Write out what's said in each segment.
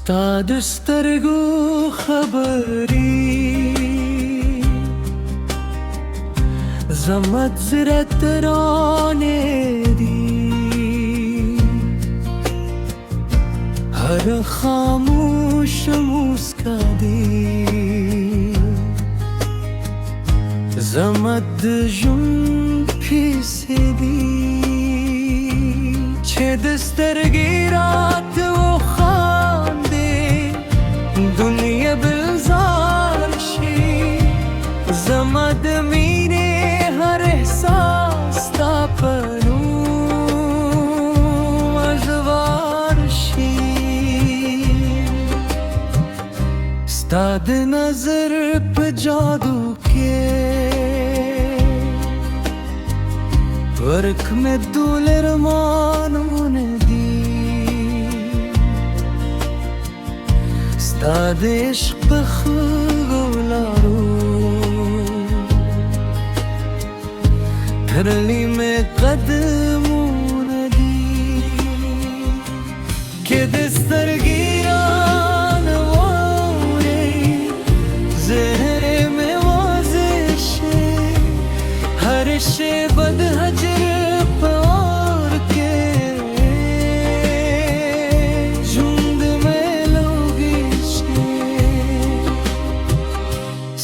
Stad stergu khabari Zamat zirat rane di Har khamush muska di Zamat jum phise di Ched stergi raat wo khande Dunya bilzar shi Zamad mine har ihsas ta panu azwar shi Stad nazar pe jadu ke Vark mein dul armanon di Stad ishq pe khularu Dharli mein qadamon di Ke dastargiran vore Zehre mein wazish Har she bad hajr par ke Jund mein logish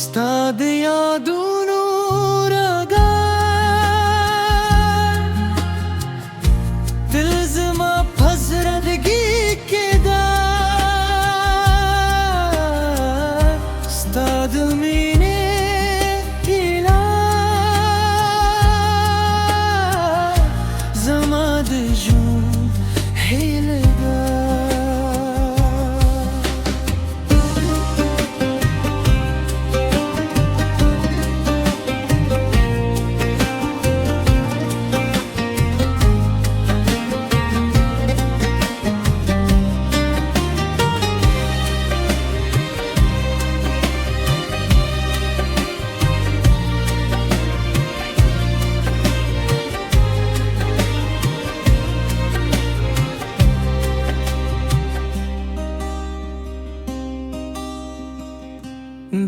Stad yadun raga Dil zima phazradgi ke dar Stad mine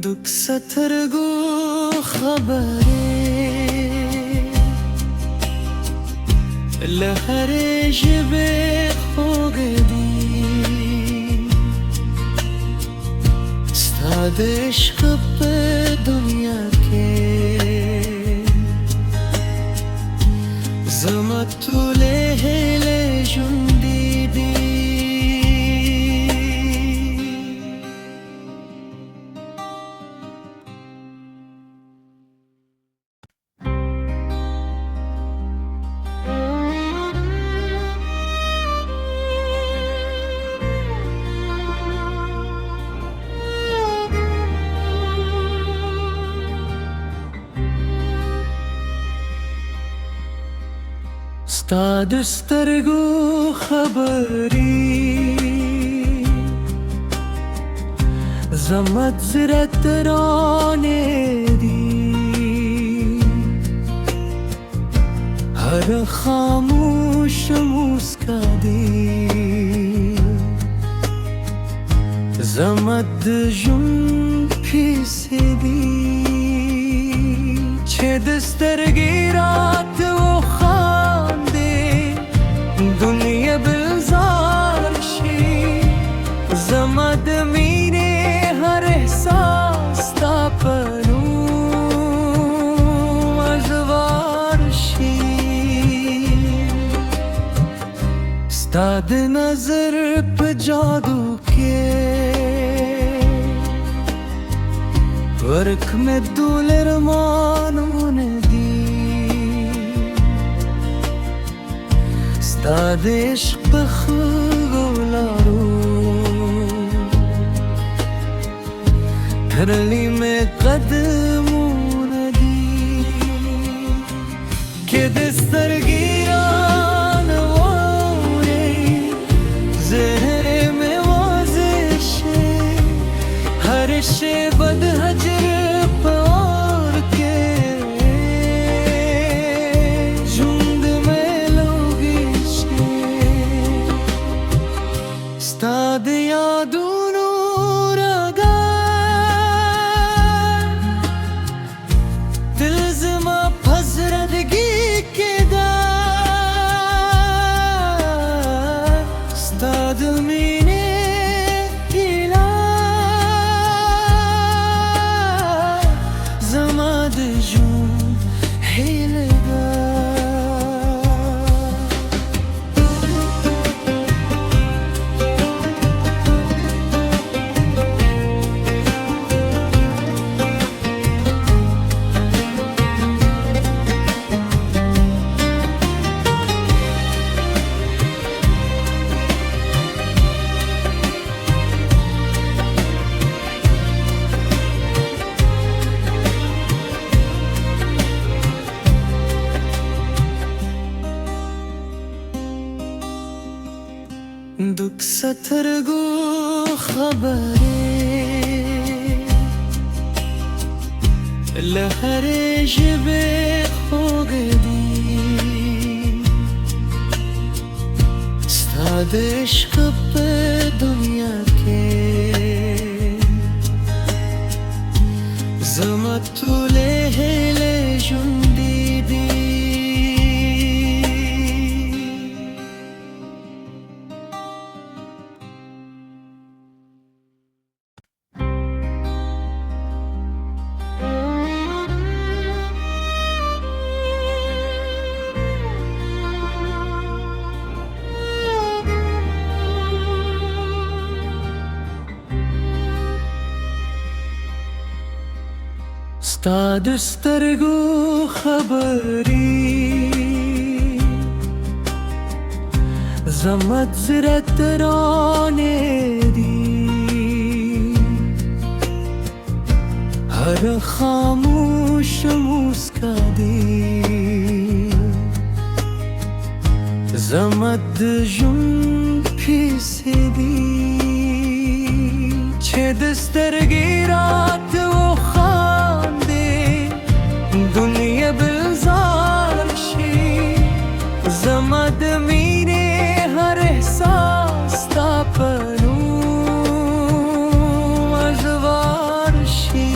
Dukh sathargu khabare Lahare shbe khogdi Stad ishq pe dunya ke Zamat tule hele jundi di Stad stergu khabari Zamat zirat rane di Har khamush muska di Zamat jum phise di Ched stergi raat wo Dunya bilzar shi Zamad mine har ihsas ta panu azwar shi Stad nazar pe jadu ke Vark mein dul armanon di Stad ishq pe khularu Dharli mein qadamon di Ke dastargiran vore Zehre mein wazish Har she bad hajr par ke Jund mein logish Stad yadu دمینه ایلا زما د ژوند هیله ده दुख سترګو خبرې له هرې ژبې خوږې دي ستا د عشق په دنیا کې زما ټولې هیلې ژوندۍ دي ستا د سترګو خبرې زما زړه ترانې دي هر خاموش موسکا دي زما د ژوند کیسې دي چې د سترګې راته دنیا بلزار شي زما د مینې هر احساس تا په نوم ازوار شي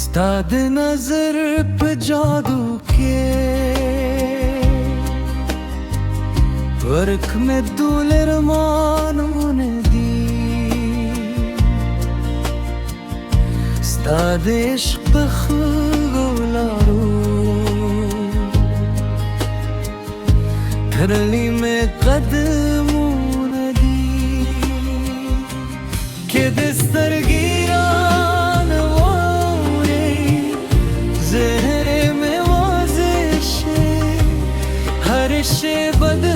ستا د نظر په جادو کې ورک مې دول ارمانونه ستا د عشق په خوږو لارو تړلي مې قدمونه دي که د سترګې رانه واورې زهرې مې واضح شي هر شی بدل